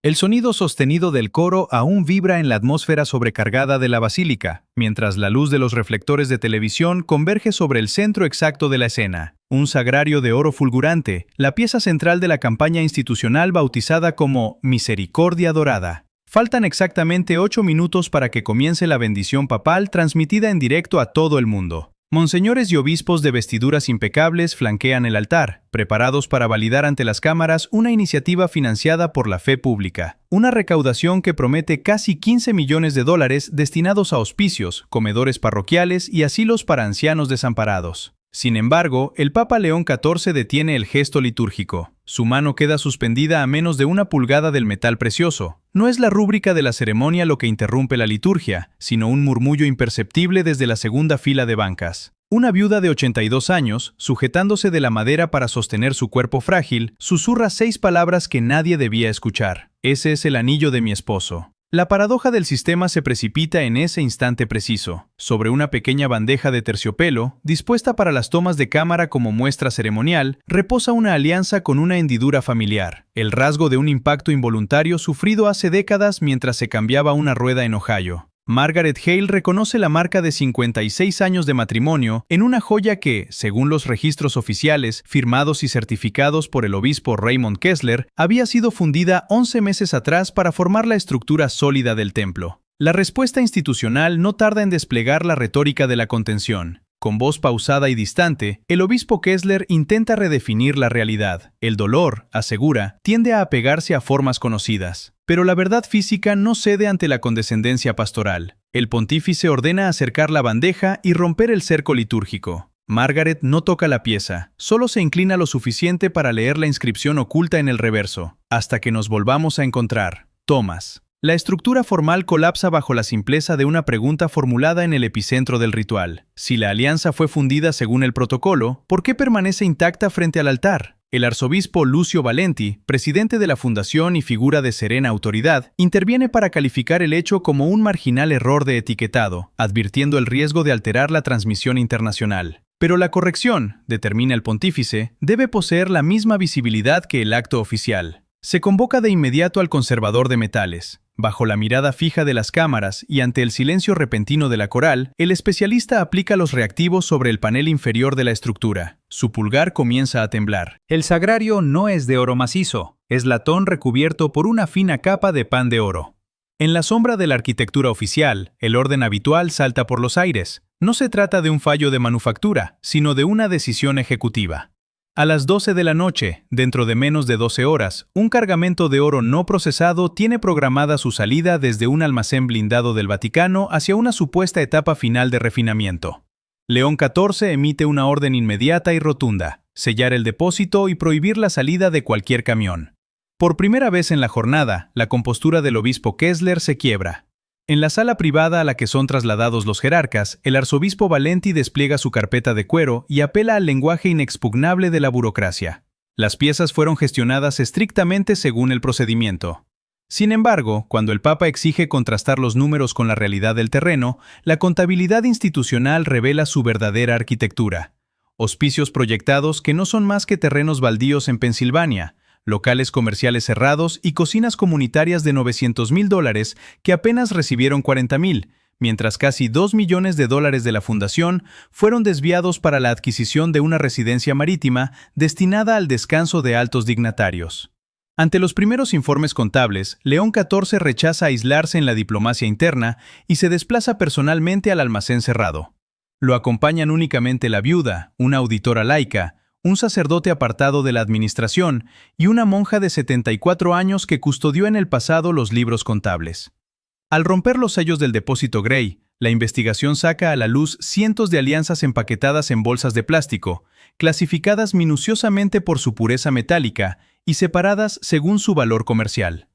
El sonido sostenido del coro aún vibra en la atmósfera sobrecargada de la basílica, mientras la luz de los reflectores de televisión converge sobre el centro exacto de la escena. Un sagrario de oro fulgurante, la pieza central de la campaña institucional bautizada como Misericordia Dorada. Faltan exactamente 8 minutos para que comience la bendición papal transmitida en directo a todo el mundo. Monseñores y obispos de vestiduras impecables flanquean el altar, preparados para validar ante las cámaras una iniciativa financiada por la fe pública. Una recaudación que promete casi $15 millones destinados a hospicios, comedores parroquiales y asilos para ancianos desamparados. Sin embargo, el Papa León XIV detiene el gesto litúrgico. Su mano queda suspendida a menos de 1 pulgada del metal precioso. No es la rúbrica de la ceremonia lo que interrumpe la liturgia, sino un murmullo imperceptible desde la segunda fila de bancas. Una viuda de 82 años, sujetándose de la madera para sostener su cuerpo frágil, susurra 6 palabras que nadie debía escuchar. Ese es el anillo de mi esposo. La paradoja del sistema se precipita en ese instante preciso. Sobre una pequeña bandeja de terciopelo, dispuesta para las tomas de cámara como muestra ceremonial, reposa una alianza con una hendidura familiar, el rasgo de un impacto involuntario sufrido hace décadas mientras se cambiaba una rueda en Ohio. Margaret Hale reconoce la marca de 56 años de matrimonio en una joya que, según los registros oficiales, firmados y certificados por el obispo Raymond Kessler, había sido fundida 11 meses atrás para formar la estructura sólida del templo. La respuesta institucional no tarda en desplegar la retórica de la contención. Con voz pausada y distante, el obispo Kessler intenta redefinir la realidad. El dolor, asegura, tiende a apegarse a formas conocidas. Pero la verdad física no cede ante la condescendencia pastoral. El pontífice ordena acercar la bandeja y romper el cerco litúrgico. Margaret no toca la pieza, solo se inclina lo suficiente para leer la inscripción oculta en el reverso. Hasta que nos volvamos a encontrar. Thomas. La estructura formal colapsa bajo la simpleza de una pregunta formulada en el epicentro del ritual. Si la alianza fue fundida según el protocolo, ¿por qué permanece intacta frente al altar? El arzobispo Lucio Valenti, presidente de la fundación y figura de serena autoridad, interviene para calificar el hecho como un marginal error de etiquetado, advirtiendo el riesgo de alterar la transmisión internacional. Pero la corrección, determina el pontífice, debe poseer la misma visibilidad que el acto oficial. Se convoca de inmediato al conservador de metales. Bajo la mirada fija de las cámaras y ante el silencio repentino de la coral, el especialista aplica los reactivos sobre el panel inferior de la estructura. Su pulgar comienza a temblar. El sagrario no es de oro macizo, es latón recubierto por una fina capa de pan de oro. En la sombra de la arquitectura oficial, el orden habitual salta por los aires. No se trata de un fallo de manufactura, sino de una decisión ejecutiva. A las 12 de la noche, dentro de menos de 12 horas, un cargamento de oro no procesado tiene programada su salida desde un almacén blindado del Vaticano hacia una supuesta etapa final de refinamiento. León XIV emite una orden inmediata y rotunda: sellar el depósito y prohibir la salida de cualquier camión. Por primera vez en la jornada, la compostura del obispo Kessler se quiebra. En la sala privada a la que son trasladados los jerarcas, el arzobispo Valenti despliega su carpeta de cuero y apela al lenguaje inexpugnable de la burocracia. Las piezas fueron gestionadas estrictamente según el procedimiento. Sin embargo, cuando el Papa exige contrastar los números con la realidad del terreno, la contabilidad institucional revela su verdadera arquitectura. Hospicios proyectados que no son más que terrenos baldíos en Pensilvania, locales comerciales cerrados y cocinas comunitarias de $900,000 que apenas recibieron $40,000, mientras casi $2 millones de la fundación fueron desviados para la adquisición de una residencia marítima destinada al descanso de altos dignatarios. Ante los primeros informes contables, León XIV rechaza aislarse en la diplomacia interna y se desplaza personalmente al almacén cerrado. Lo acompañan únicamente la viuda, una auditora laica, un sacerdote apartado de la administración y una monja de 74 años que custodió en el pasado los libros contables. Al romper los sellos del depósito Gray, la investigación saca a la luz cientos de alianzas empaquetadas en bolsas de plástico, clasificadas minuciosamente por su pureza metálica y separadas según su valor comercial.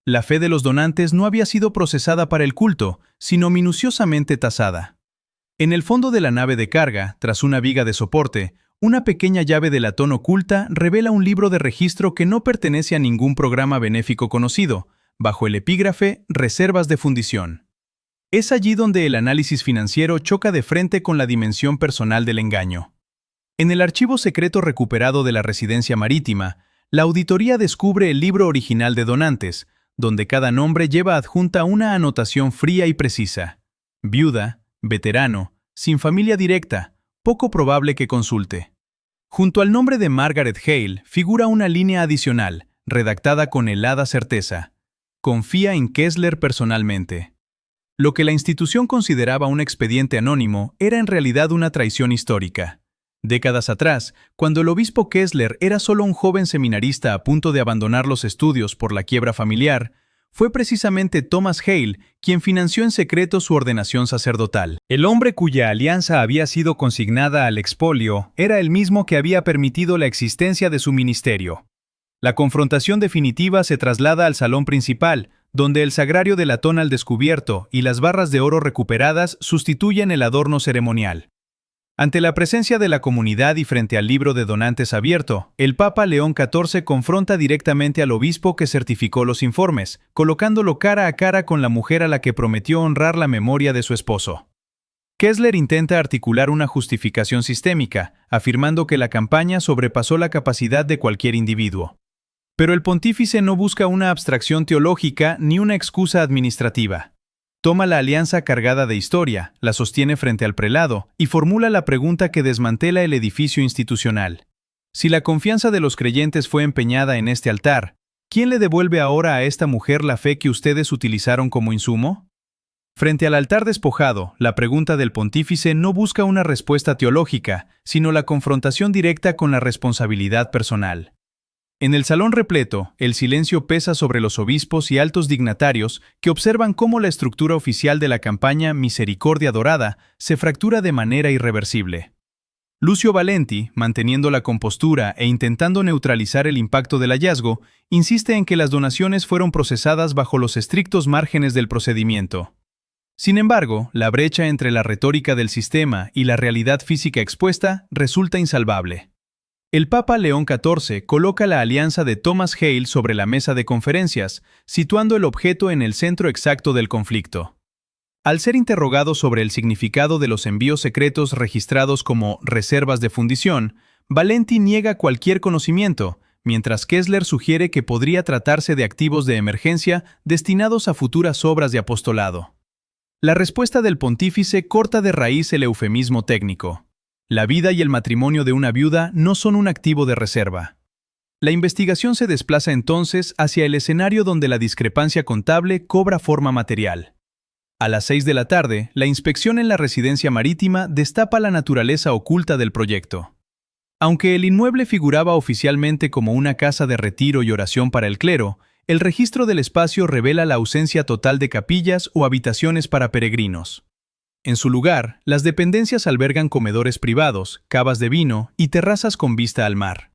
La fe de los donantes no había sido procesada para el culto, sino minuciosamente tasada. En el fondo de la nave de carga, tras una viga de soporte, una pequeña llave de latón oculta revela un libro de registro que no pertenece a ningún programa benéfico conocido, bajo el epígrafe Reservas de Fundición. Es allí donde el análisis financiero choca de frente con la dimensión personal del engaño. En el archivo secreto recuperado de la residencia marítima, la auditoría descubre el libro original de donantes, donde cada nombre lleva adjunta una anotación fría y precisa. Viuda, veterano, sin familia directa, poco probable que consulte. Junto al nombre de Margaret Hale figura una línea adicional, redactada con helada certeza. Confía en Kessler personalmente. Lo que la institución consideraba un expediente anónimo era en realidad una traición histórica. Décadas atrás, cuando el obispo Kessler era solo un joven seminarista a punto de abandonar los estudios por la quiebra familiar, fue precisamente Thomas Hale quien financió en secreto su ordenación sacerdotal. El hombre cuya alianza había sido consignada al expolio era el mismo que había permitido la existencia de su ministerio. La confrontación definitiva se traslada al salón principal, donde el sagrario de latón al descubierto y las barras de oro recuperadas sustituyen el adorno ceremonial. Ante la presencia de la comunidad y frente al libro de donantes abierto, el Papa León XIV confronta directamente al obispo que certificó los informes, colocándolo cara a cara con la mujer a la que prometió honrar la memoria de su esposo. Kessler intenta articular una justificación sistémica, afirmando que la campaña sobrepasó la capacidad de cualquier individuo. Pero el pontífice no busca una abstracción teológica ni una excusa administrativa. Toma la alianza cargada de historia, la sostiene frente al prelado y formula la pregunta que desmantela el edificio institucional. Si la confianza de los creyentes fue empeñada en este altar, ¿quién le devuelve ahora a esta mujer la fe que ustedes utilizaron como insumo? Frente al altar despojado, la pregunta del pontífice no busca una respuesta teológica, sino la confrontación directa con la responsabilidad personal. En el salón repleto, el silencio pesa sobre los obispos y altos dignatarios que observan cómo la estructura oficial de la campaña Misericordia Dorada se fractura de manera irreversible. Lucio Valenti, manteniendo la compostura e intentando neutralizar el impacto del hallazgo, insiste en que las donaciones fueron procesadas bajo los estrictos márgenes del procedimiento. Sin embargo, la brecha entre la retórica del sistema y la realidad física expuesta resulta insalvable. El Papa León XIV coloca la alianza de Thomas Hale sobre la mesa de conferencias, situando el objeto en el centro exacto del conflicto. Al ser interrogado sobre el significado de los envíos secretos registrados como reservas de fundición, Valenti niega cualquier conocimiento, mientras Kessler sugiere que podría tratarse de activos de emergencia destinados a futuras obras de apostolado. La respuesta del pontífice corta de raíz el eufemismo técnico. La vida y el matrimonio de una viuda no son un activo de reserva. La investigación se desplaza entonces hacia el escenario donde la discrepancia contable cobra forma material. A las 6 de la tarde, la inspección en la residencia marítima destapa la naturaleza oculta del proyecto. Aunque el inmueble figuraba oficialmente como una casa de retiro y oración para el clero, el registro del espacio revela la ausencia total de capillas o habitaciones para peregrinos. En su lugar, las dependencias albergan comedores privados, cavas de vino y terrazas con vista al mar.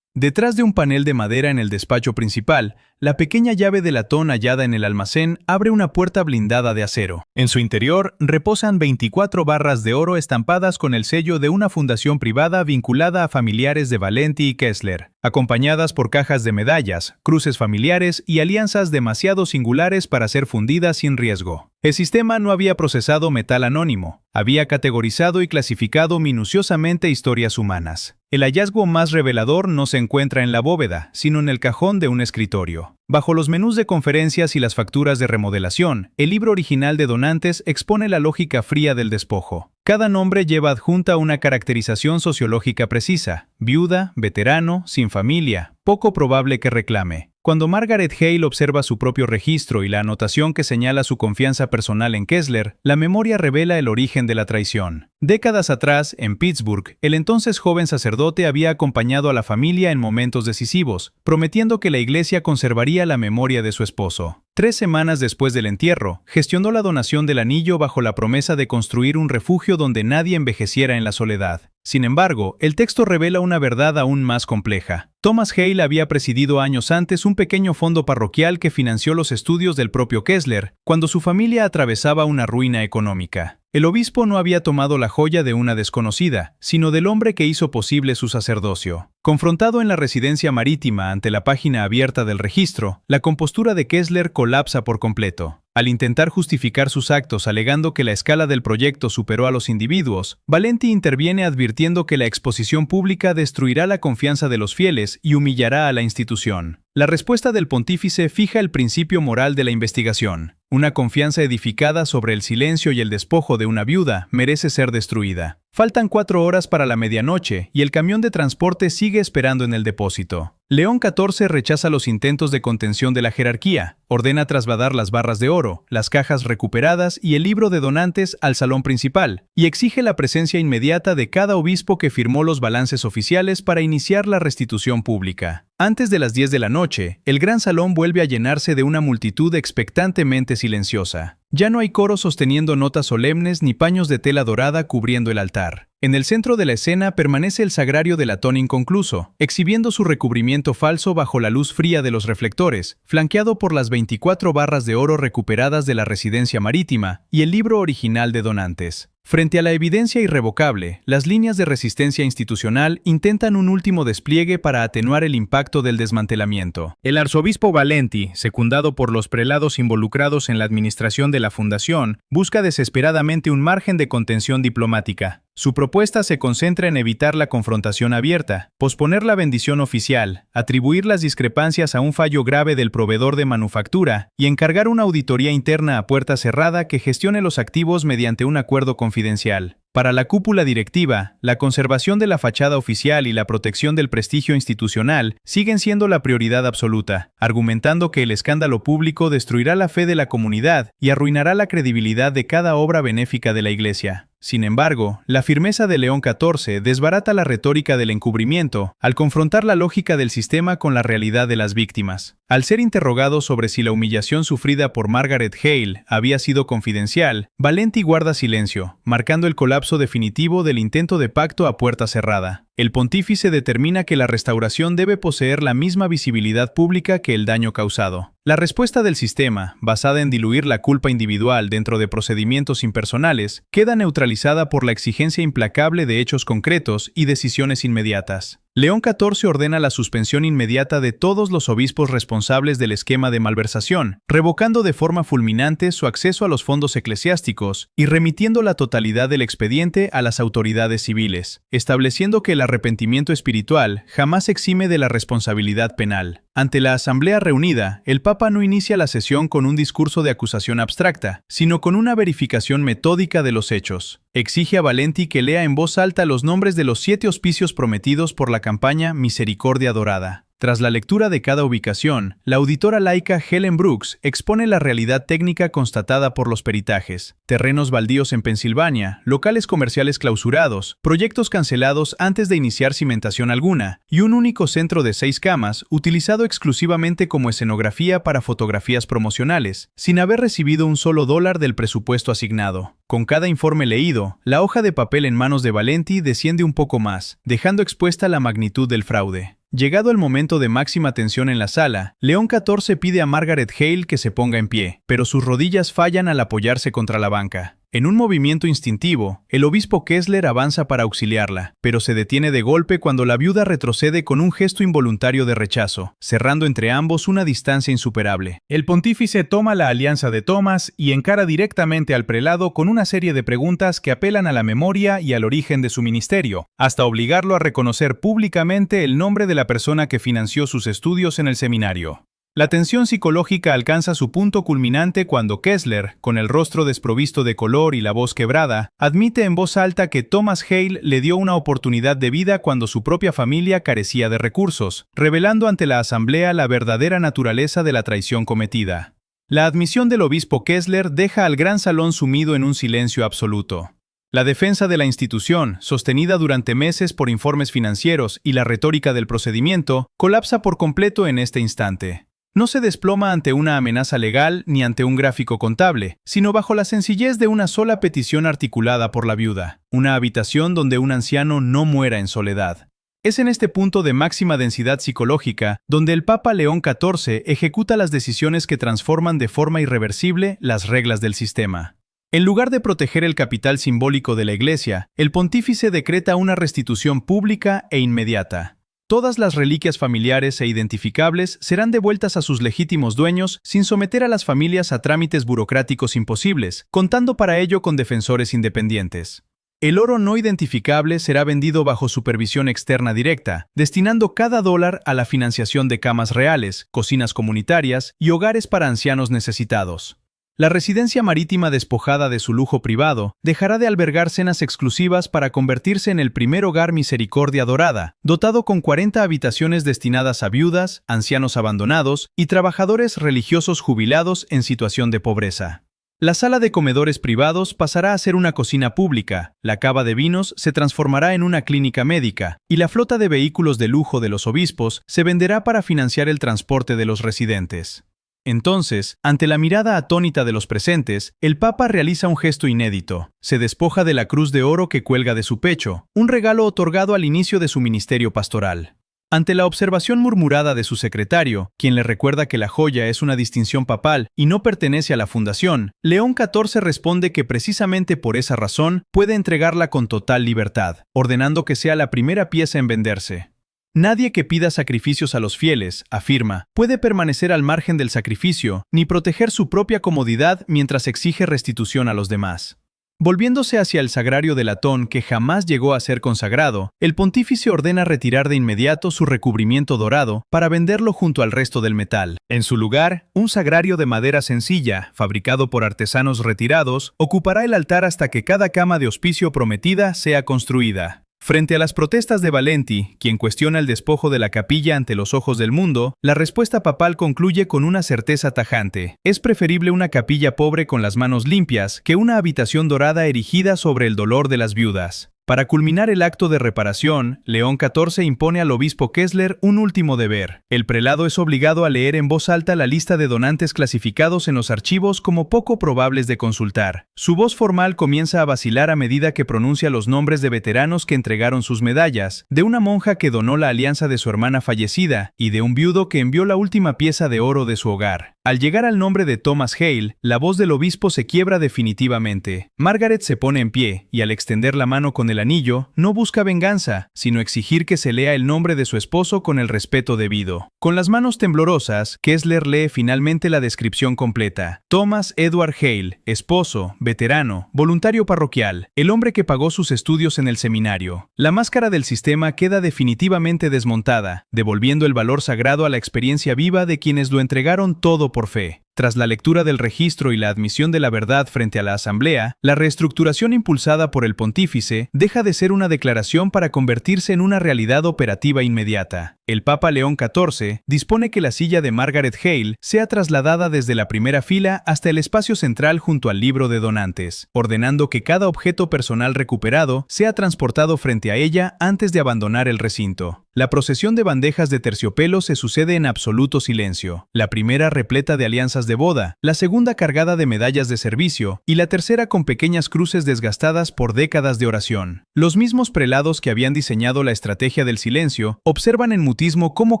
Detrás de un panel de madera en el despacho principal, la pequeña llave de latón hallada en el almacén abre una puerta blindada de acero. En su interior reposan 24 barras de oro estampadas con el sello de una fundación privada vinculada a familiares de Valenti y Kessler, acompañadas por cajas de medallas, cruces familiares y alianzas demasiado singulares para ser fundidas sin riesgo. El sistema no había procesado metal anónimo, había categorizado y clasificado minuciosamente historias humanas. El hallazgo más revelador no se encuentra en la bóveda, sino en el cajón de un escritorio. Bajo los menús de conferencias y las facturas de remodelación, el libro original de donantes expone la lógica fría del despojo. Cada nombre lleva adjunta una caracterización sociológica precisa: viuda, veterano, sin familia, poco probable que reclame. Cuando Margaret Hale observa su propio registro y la anotación que señala su confianza personal en Kessler, la memoria revela el origen de la traición. Décadas atrás, en Pittsburgh, el entonces joven sacerdote había acompañado a la familia en momentos decisivos, prometiendo que la iglesia conservaría la memoria de su esposo. 3 semanas después del entierro, gestionó la donación del anillo bajo la promesa de construir un refugio donde nadie envejeciera en la soledad. Sin embargo, el texto revela una verdad aún más compleja. Thomas Hale había presidido años antes un pequeño fondo parroquial que financió los estudios del propio Kessler, cuando su familia atravesaba una ruina económica. El obispo no había tomado la joya de una desconocida, sino del hombre que hizo posible su sacerdocio. Confrontado en la residencia marítima ante la página abierta del registro, la compostura de Kessler colapsa por completo. Al intentar justificar sus actos alegando que la escala del proyecto superó a los individuos, Valenti interviene advirtiendo que la exposición pública destruirá la confianza de los fieles y humillará a la institución. La respuesta del pontífice fija el principio moral de la investigación. Una confianza edificada sobre el silencio y el despojo de una viuda merece ser destruida. Faltan 4 horas para la medianoche y el camión de transporte sigue esperando en el depósito. León XIV rechaza los intentos de contención de la jerarquía, ordena trasladar las barras de oro, las cajas recuperadas y el libro de donantes al salón principal, y exige la presencia inmediata de cada obispo que firmó los balances oficiales para iniciar la restitución pública. Antes de las 10 de la noche, el gran salón vuelve a llenarse de una multitud expectantemente silenciosa. Ya no hay coros sosteniendo notas solemnes ni paños de tela dorada cubriendo el altar. En el centro de la escena permanece el sagrario de latón inconcluso, exhibiendo su recubrimiento falso bajo la luz fría de los reflectores, flanqueado por las 24 barras de oro recuperadas de la residencia marítima y el libro original de donantes. Frente a la evidencia irrevocable, las líneas de resistencia institucional intentan un último despliegue para atenuar el impacto del desmantelamiento. El arzobispo Valenti, secundado por los prelados involucrados en la administración de la fundación, busca desesperadamente un margen de contención diplomática. Su propuesta se concentra en evitar la confrontación abierta, posponer la bendición oficial, atribuir las discrepancias a un fallo grave del proveedor de manufactura y encargar una auditoría interna a puerta cerrada que gestione los activos mediante un acuerdo confidencial. Para la cúpula directiva, la conservación de la fachada oficial y la protección del prestigio institucional siguen siendo la prioridad absoluta, argumentando que el escándalo público destruirá la fe de la comunidad y arruinará la credibilidad de cada obra benéfica de la Iglesia. Sin embargo, la firmeza de León XIV desbarata la retórica del encubrimiento al confrontar la lógica del sistema con la realidad de las víctimas. Al ser interrogado sobre si la humillación sufrida por Margaret Hale había sido confidencial, Valenti guarda silencio, marcando el colapso definitivo del intento de pacto a puerta cerrada. El pontífice determina que la restauración debe poseer la misma visibilidad pública que el daño causado. La respuesta del sistema, basada en diluir la culpa individual dentro de procedimientos impersonales, queda neutralizada por la exigencia implacable de hechos concretos y decisiones inmediatas. León XIV ordena la suspensión inmediata de todos los obispos responsables del esquema de malversación, revocando de forma fulminante su acceso a los fondos eclesiásticos y remitiendo la totalidad del expediente a las autoridades civiles, estableciendo que el arrepentimiento espiritual jamás exime de la responsabilidad penal. Ante la asamblea reunida, el Papa no inicia la sesión con un discurso de acusación abstracta, sino con una verificación metódica de los hechos. Exige a Valenti que lea en voz alta los nombres de los 7 hospicios prometidos por la campaña Misericordia Dorada. Tras la lectura de cada ubicación, la auditora laica Helen Brooks expone la realidad técnica constatada por los peritajes: terrenos baldíos en Pensilvania, locales comerciales clausurados, proyectos cancelados antes de iniciar cimentación alguna, y un único centro de 6 camas utilizado exclusivamente como escenografía para fotografías promocionales, sin haber recibido un solo dólar del presupuesto asignado. Con cada informe leído, la hoja de papel en manos de Valenti desciende un poco más, dejando expuesta la magnitud del fraude. Llegado el momento de máxima tensión en la sala, León XIV pide a Margaret Hale que se ponga en pie, pero sus rodillas fallan al apoyarse contra la banca. En un movimiento instintivo, el obispo Kessler avanza para auxiliarla, pero se detiene de golpe cuando la viuda retrocede con un gesto involuntario de rechazo, cerrando entre ambos una distancia insuperable. El pontífice toma la alianza de Thomas y encara directamente al prelado con una serie de preguntas que apelan a la memoria y al origen de su ministerio, hasta obligarlo a reconocer públicamente el nombre de la persona que financió sus estudios en el seminario. La tensión psicológica alcanza su punto culminante cuando Kessler, con el rostro desprovisto de color y la voz quebrada, admite en voz alta que Thomas Hale le dio una oportunidad de vida cuando su propia familia carecía de recursos, revelando ante la asamblea la verdadera naturaleza de la traición cometida. La admisión del obispo Kessler deja al gran salón sumido en un silencio absoluto. La defensa de la institución, sostenida durante meses por informes financieros y la retórica del procedimiento, colapsa por completo en este instante. No se desploma ante una amenaza legal ni ante un gráfico contable, sino bajo la sencillez de una sola petición articulada por la viuda: una habitación donde un anciano no muera en soledad. Es en este punto de máxima densidad psicológica donde el Papa León XIV ejecuta las decisiones que transforman de forma irreversible las reglas del sistema. En lugar de proteger el capital simbólico de la Iglesia, el pontífice decreta una restitución pública e inmediata. Todas las reliquias familiares e identificables serán devueltas a sus legítimos dueños sin someter a las familias a trámites burocráticos imposibles, contando para ello con defensores independientes. El oro no identificable será vendido bajo supervisión externa directa, destinando cada dólar a la financiación de camas reales, cocinas comunitarias y hogares para ancianos necesitados. La residencia marítima despojada de su lujo privado dejará de albergar cenas exclusivas para convertirse en el primer hogar Misericordia Dorada, dotado con 40 habitaciones destinadas a viudas, ancianos abandonados y trabajadores religiosos jubilados en situación de pobreza. La sala de comedores privados pasará a ser una cocina pública, la cava de vinos se transformará en una clínica médica, y la flota de vehículos de lujo de los obispos se venderá para financiar el transporte de los residentes. Entonces, ante la mirada atónita de los presentes, el Papa realiza un gesto inédito. Se despoja de la cruz de oro que cuelga de su pecho, un regalo otorgado al inicio de su ministerio pastoral. Ante la observación murmurada de su secretario, quien le recuerda que la joya es una distinción papal y no pertenece a la fundación, León XIV responde que precisamente por esa razón puede entregarla con total libertad, ordenando que sea la primera pieza en venderse. Nadie que pida sacrificios a los fieles, afirma, puede permanecer al margen del sacrificio, ni proteger su propia comodidad mientras exige restitución a los demás. Volviéndose hacia el sagrario de latón que jamás llegó a ser consagrado, el pontífice ordena retirar de inmediato su recubrimiento dorado para venderlo junto al resto del metal. En su lugar, un sagrario de madera sencilla, fabricado por artesanos retirados, ocupará el altar hasta que cada cama de hospicio prometida sea construida. Frente a las protestas de Valenti, quien cuestiona el despojo de la capilla ante los ojos del mundo, la respuesta papal concluye con una certeza tajante. Es preferible una capilla pobre con las manos limpias que una habitación dorada erigida sobre el dolor de las viudas. Para culminar el acto de reparación, León XIV impone al obispo Kessler un último deber. El prelado es obligado a leer en voz alta la lista de donantes clasificados en los archivos como poco probables de consultar. Su voz formal comienza a vacilar a medida que pronuncia los nombres de veteranos que entregaron sus medallas, de una monja que donó la alianza de su hermana fallecida y de un viudo que envió la última pieza de oro de su hogar. Al llegar al nombre de Thomas Hale, la voz del obispo se quiebra definitivamente. Margaret se pone en pie y al extender la mano con el anillo, no busca venganza, sino exigir que se lea el nombre de su esposo con el respeto debido. Con las manos temblorosas, Kessler lee finalmente la descripción completa. Thomas Edward Hale, esposo, veterano, voluntario parroquial, el hombre que pagó sus estudios en el seminario. La máscara del sistema queda definitivamente desmontada, devolviendo el valor sagrado a la experiencia viva de quienes lo entregaron todo por fe. Tras la lectura del registro y la admisión de la verdad frente a la asamblea, la reestructuración impulsada por el pontífice deja de ser una declaración para convertirse en una realidad operativa inmediata. El Papa León XIV dispone que la silla de Margaret Hale sea trasladada desde la primera fila hasta el espacio central junto al libro de donantes, ordenando que cada objeto personal recuperado sea transportado frente a ella antes de abandonar el recinto. La procesión de bandejas de terciopelo se sucede en absoluto silencio, la primera repleta de alianzas de boda, la segunda cargada de medallas de servicio y la tercera con pequeñas cruces desgastadas por décadas de oración. Los mismos prelados que habían diseñado la estrategia del silencio observan en mutismo cómo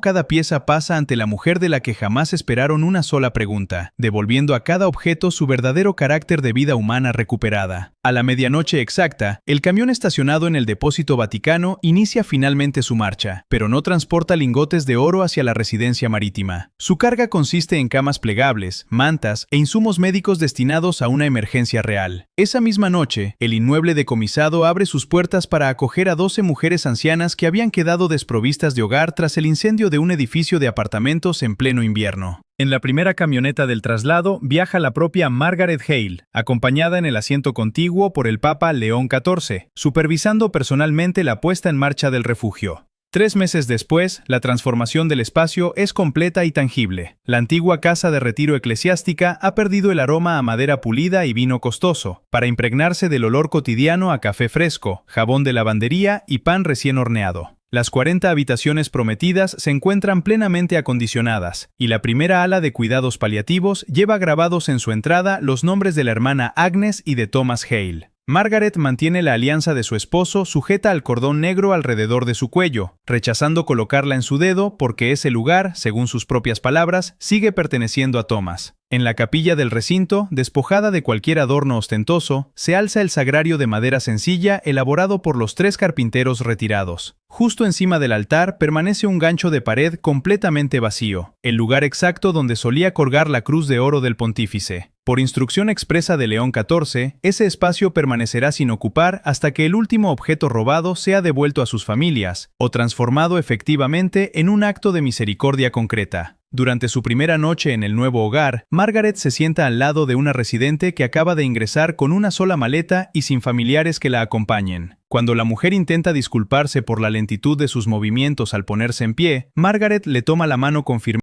cada pieza pasa ante la mujer de la que jamás esperaron una sola pregunta, devolviendo a cada objeto su verdadero carácter de vida humana recuperada. A la medianoche exacta, el camión estacionado en el depósito vaticano inicia finalmente su marcha, pero no transporta lingotes de oro hacia la residencia marítima. Su carga consiste en camas plegables, mantas e insumos médicos destinados a una emergencia real. Esa misma noche, el inmueble decomisado abre sus puertas para acoger a 12 mujeres ancianas que habían quedado desprovistas de hogar tras el incendio de un edificio de apartamentos en pleno invierno. En la primera camioneta del traslado viaja la propia Margaret Hale, acompañada en el asiento contiguo por el Papa León XIV, supervisando personalmente la puesta en marcha del refugio. 3 meses después, la transformación del espacio es completa y tangible. La antigua casa de retiro eclesiástica ha perdido el aroma a madera pulida y vino costoso, para impregnarse del olor cotidiano a café fresco, jabón de lavandería y pan recién horneado. Las 40 habitaciones prometidas se encuentran plenamente acondicionadas, y la primera ala de cuidados paliativos lleva grabados en su entrada los nombres de la hermana Agnes y de Thomas Hale. Margaret mantiene la alianza de su esposo sujeta al cordón negro alrededor de su cuello, rechazando colocarla en su dedo porque ese lugar, según sus propias palabras, sigue perteneciendo a Thomas. En la capilla del recinto, despojada de cualquier adorno ostentoso, se alza el sagrario de madera sencilla elaborado por los 3 carpinteros retirados. Justo encima del altar permanece un gancho de pared completamente vacío, el lugar exacto donde solía colgar la cruz de oro del pontífice. Por instrucción expresa de León XIV, ese espacio permanecerá sin ocupar hasta que el último objeto robado sea devuelto a sus familias, o transformado efectivamente en un acto de misericordia concreta. Durante su primera noche en el nuevo hogar, Margaret se sienta al lado de una residente que acaba de ingresar con una sola maleta y sin familiares que la acompañen. Cuando la mujer intenta disculparse por la lentitud de sus movimientos al ponerse en pie, Margaret le toma la mano con firmeza.